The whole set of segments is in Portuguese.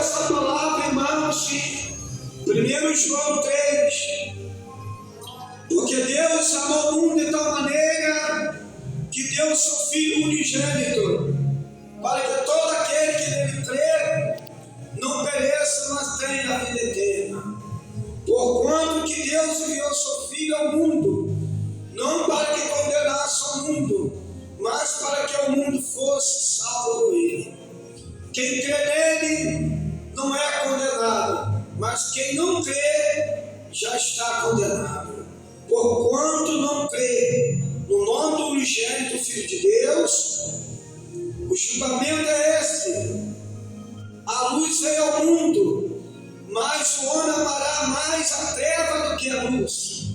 essa palavra, irmãos, em 1 João 3, porque Deus amou o mundo de tal maneira que deu o seu Filho unigênito, para que todo aquele que nele crê não pereça, mas tenha a vida eterna. Porquanto que Deus enviou seu Filho ao mundo, não para que condenasse o mundo, mas para que o mundo fosse salvo por ele. Quem crê nele não é condenado, mas quem não crê já está condenado. Porquanto não crê no nome do unigênito Filho de Deus, o julgamento é este: a luz veio ao mundo, mas o homem amará mais a treva do que a luz.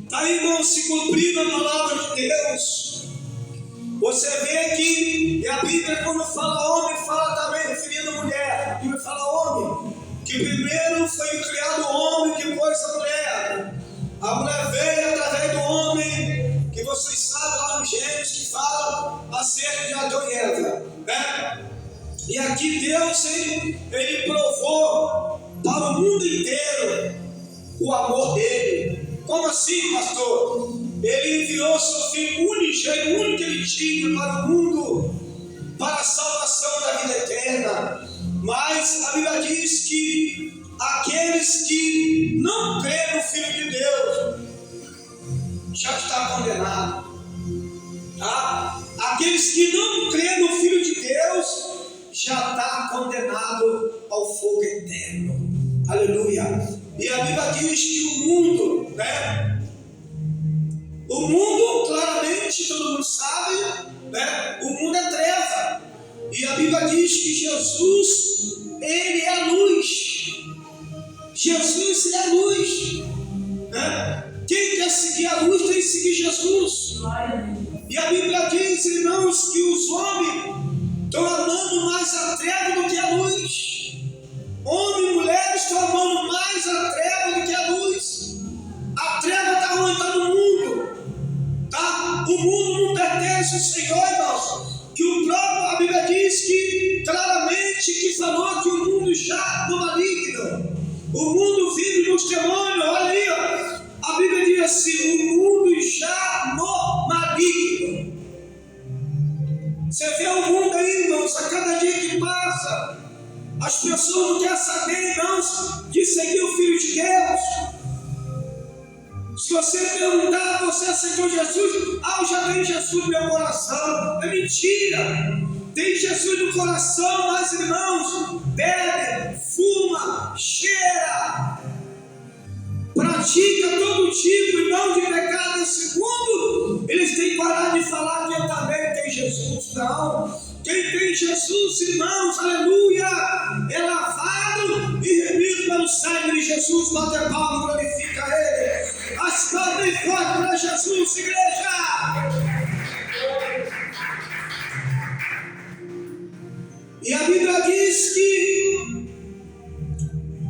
Está aí, irmão, se cumprindo a palavra de Deus. Você vê que a Bíblia, quando fala homem, fala também referindo a mulher. A Bíblia fala homem, que primeiro foi criado o homem, depois a mulher. A mulher veio através do homem, que vocês sabem lá no Gênesis, que fala acerca de Adão e Eva, né? E aqui Deus, ele provou para o mundo inteiro o amor dele. Como assim, pastor? Ele enviou seu Filho unigênito, o único que ele tinha para o mundo, para a salvação da vida eterna. Mas a Bíblia diz que aqueles que não creem no Filho de Deus já está condenado. Tá? Aqueles que não creem no Filho de Deus já está condenado ao fogo eterno. Aleluia. E a Bíblia diz que o mundo, né? O mundo, claramente, todo mundo sabe, né? O mundo é treva. E a Bíblia diz que Jesus, ele é a luz. Jesus é a luz, né? Quem quer seguir a luz tem que seguir Jesus. E a Bíblia diz, irmãos, que os homens estão amando mais a treva do que a luz. Homens e mulheres estão amando mais a treva do que a luz. A treva está onde? Está no mundo. Tá? O mundo não pertence ao Senhor, irmãos. Que o próprio, a Bíblia diz que claramente que falou que o mundo já no maligno. O mundo vive nos demônios. Olha aí, ó. A Bíblia diz assim: o mundo já no maligno. Você vê o mundo aí, irmãos, a cada dia que passa, as pessoas não querem saber, irmãos, de seguir o Filho de Deus. Se você perguntar, você aceitou Jesus? Eu já tenho Jesus no meu coração. É mentira. Tem Jesus no coração, mas irmãos, bebe, fuma, cheira, pratica todo tipo, irmão, de pecado nesse mundo. Eles têm que parar de falar que eu também tenho Jesus. Não. Quem tem Jesus, irmãos, aleluia, é lavado e remido pelo sangue de Jesus. Bate a palma, glorifica Ele. As palmas bem fortes para Jesus, igreja. E a Bíblia diz que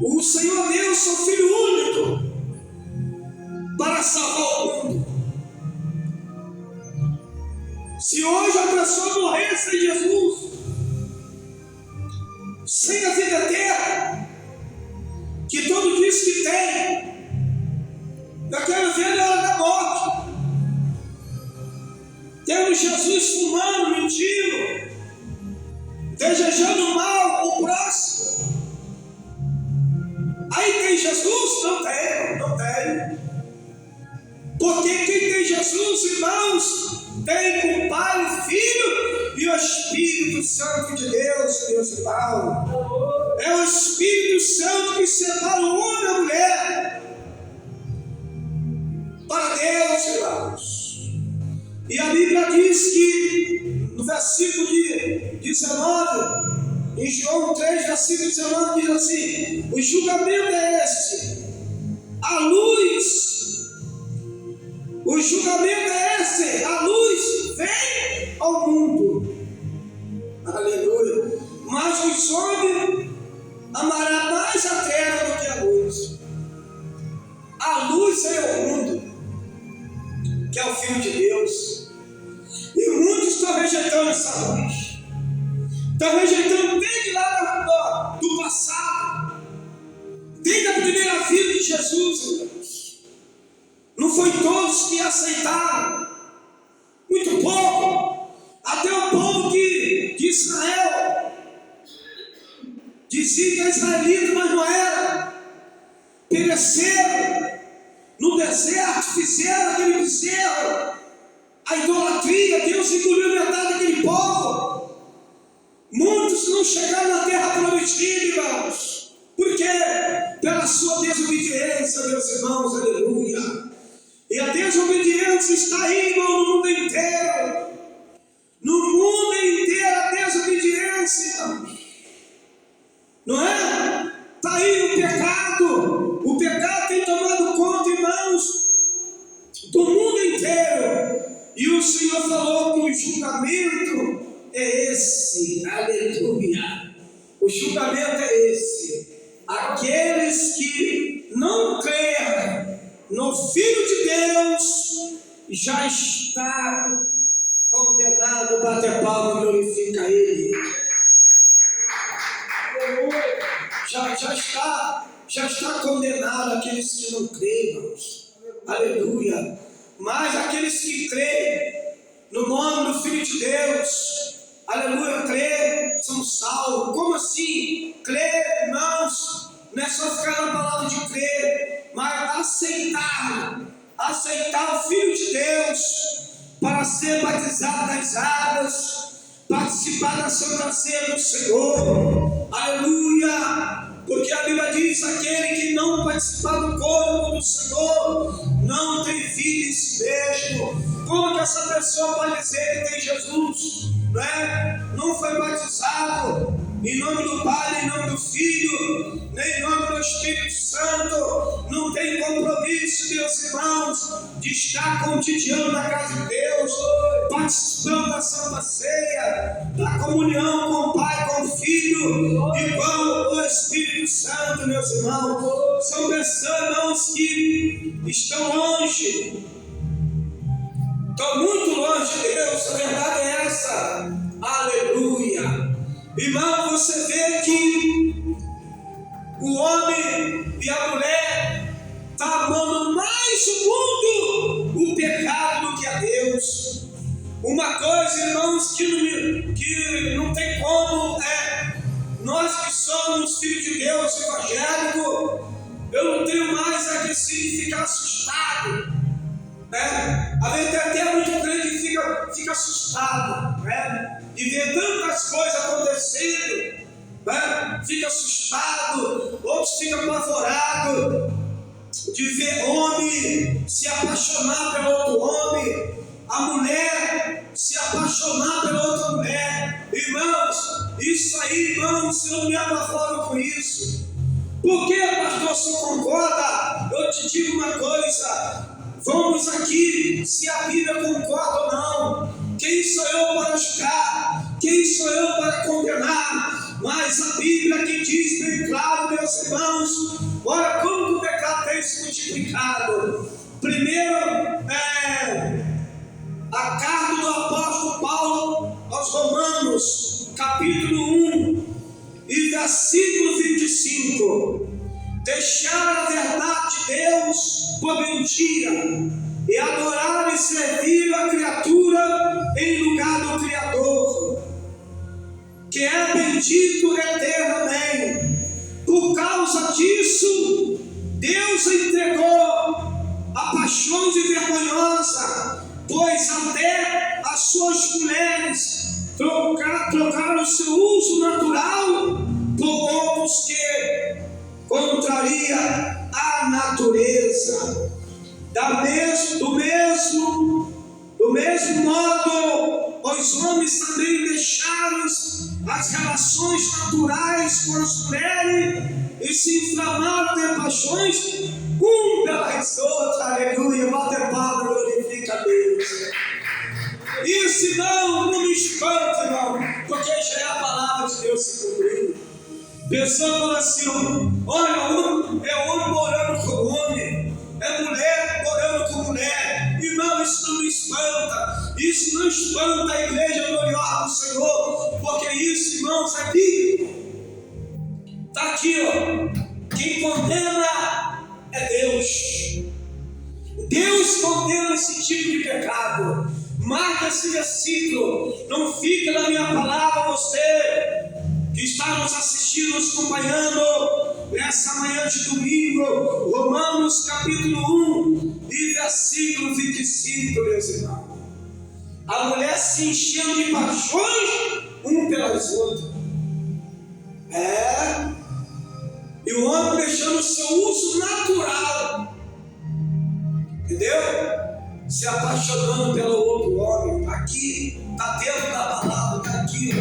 o Senhor deu seu Filho único para salvar o mundo. Se hoje a pessoa morrer sem Jesus, sem a vida eterna, que todo diz que tem, eu quero ver na hora da morte. Temos Jesus fumando, mentindo, desejando mal ao próximo. Aí tem Jesus? Não tem, não tem. Porque quem tem Jesus, irmãos, tem o Pai, o Filho e o Espírito Santo de Deus, meus irmãos. É o Espírito Santo que separa o homem da mulher para Deus, irmãos. E a Bíblia diz que no versículo 19, em João 3, versículo 19, diz assim: o julgamento é este, a luz. O julgamento é esse, a luz vem ao mundo. Aleluia. Mas os homens amará mais a treva do que a luz. A luz é o mundo, que é o Filho de Deus. E muitos estão rejeitando essa luz. Estão rejeitando desde lá do passado. Jesus, irmãos. Não foi todos que aceitaram, muito pouco. Até o povo de Israel dizia que é israelita, mas não era. Pereceram no deserto, fizeram aquele bezerro, a idolatria. Deus engoliu metade daquele povo. Muitos não chegaram na terra prometida, irmãos. Por quê? Pela sua desobediência, meus irmãos, aleluia. E a desobediência está aí, irmão, no mundo inteiro. No mundo inteiro a desobediência, não é? Está aí o pecado. O pecado tem tomado conta, irmãos, do mundo inteiro. E o Senhor falou que o julgamento é esse, aleluia. O julgamento é esse. Aqueles que não creem no Filho de Deus já está condenado. Bate palma, glorifica Ele. Já está condenado aqueles que não creem, irmãos. Aleluia. Mas aqueles que creem no nome do Filho de Deus, aleluia, creem, são salvos. Como assim? Crer, irmãos, não é só ficar na palavra de crer, mas aceitar o Filho de Deus para ser batizado nas águas, participar da Santa Ceia do Senhor, aleluia. Porque a Bíblia diz: aquele que não participar do corpo do Senhor não tem vida em si mesmo. Como que essa pessoa pode dizer que tem Jesus? Não é? Não foi batizado em nome do Pai, em nome do Filho, nem em nome do Espírito Santo. Não tem compromisso, meus irmãos, de estar cotidiano na casa de Deus, participando da Santa Ceia, da comunhão com o Pai, com o Filho e com o Espírito Santo, meus irmãos. São pessoas que estão longe, estão muito longe de Deus. A verdade é essa, aleluia. Irmão, você vê que o homem e a mulher estão amando mais o mundo, o pecado, do que a Deus. Uma coisa, irmãos, que não tem como, nós que somos filhos de Deus, evangélico, eu não tenho mais a que ficar assustado, né? A vezes tem até muito crente que fica assustado, né? De ver tantas coisas acontecendo, né? Fica assustado, outros ficam apavorados de ver homem se apaixonar pelo outro homem, a mulher se apaixonar pela outra mulher. Irmãos, isso aí, irmãos, eu me apavoro com isso. Por que, pastor, se concorda? Eu te digo uma coisa: vamos aqui se a Bíblia concorda ou não. Quem sou eu para julgar? Quem sou eu para condenar? Mas a Bíblia que diz bem claro, meus irmãos, olha como o pecado tem se multiplicado. Primeiro, a carta do apóstolo Paulo aos Romanos, capítulo 1 e versículo 25. Deixar a verdade de Deus por mentira e adorar e servir a criatura em lugar do Criador, que é bendito eternamente. Por causa disso, Deus entregou a paixões vergonhosas, pois até as suas mulheres trocaram o seu uso natural por outros que contraria a natureza. Do mesmo modo, os homens também deixaram as relações naturais com as mulheres e se inflamaram de paixões um pelas outras. Aleluia, bate palma, glorifica a Deus. Isso não me espanta, irmão, porque já é a palavra de Deus se cumprindo. Pessoa fala assim: olha, é homem morando com homem, é mulher morando com mulher. Irmão, isso não me espanta. Isso não espanta a igreja gloriosa do Senhor, porque isso, irmãos, aqui está aqui, ó. Quem condena é Deus. Deus condena esse tipo de pecado. Marca esse versículo. Não fica na minha palavra, você que está nos assistindo, nos acompanhando nessa manhã de domingo. Romanos capítulo 1 e versículo 25, meus irmãos. A mulher se enchendo de paixões um pelas outras. E o homem deixando o seu uso natural. Entendeu? Se apaixonando pelo outro homem. Aqui, está dentro da palavra, está aqui.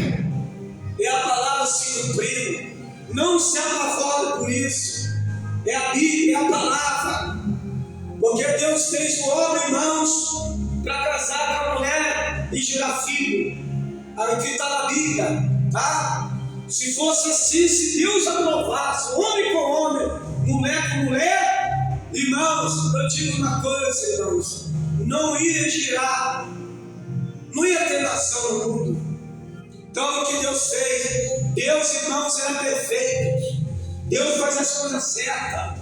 É a palavra se cumprindo. Não se apavore por isso. É a Bíblia, é a palavra. Porque Deus fez o homem, irmãos, para casar com a mulher e gerar filho. Aqui está na Bíblia, tá? Se fosse assim, se Deus aprovasse, homem com homem, mulher com mulher, irmãos, eu digo uma coisa, irmãos, não ia girar, não ia ter nação no mundo. Então o que Deus fez? Deus, irmãos, era perfeito. Deus faz as coisas certas.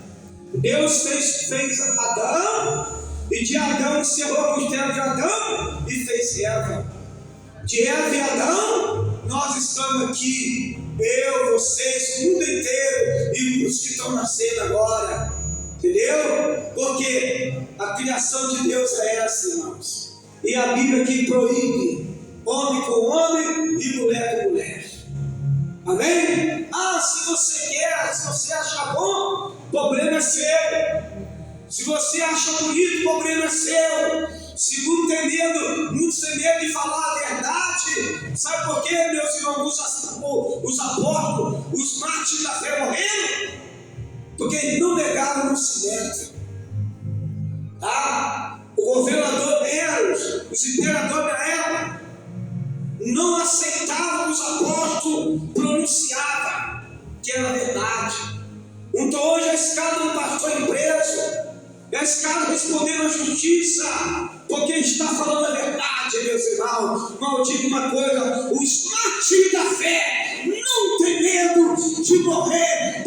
Deus fez Adão, e de Adão encerrou a costela de Adão e fez Eva. De Eva e Adão, nós estamos aqui, eu, vocês, o mundo inteiro, e os que estão nascendo agora, entendeu? Porque a criação de Deus é essa, irmãos. E a Bíblia aqui proíbe homem com homem e mulher com mulher. Amém? Se você quer, se você acha bom, o problema é seu. Se você acha bonito, o problema é seu. Se não tem medo, muitos têm medo de falar a verdade. Sabe por quê, meus irmãos? Os apóstolos, os mártires da fé morreram porque eles não negaram o cimento. O governador Nero, os imperadores da época, não aceitavam os apóstolos, pronunciavam que era verdade. Então hoje a escada do pastor preso, a escada respondendo à justiça, porque está falando a verdade, meus irmãos. Mas eu digo uma coisa: os mártires da fé não têm medo de morrer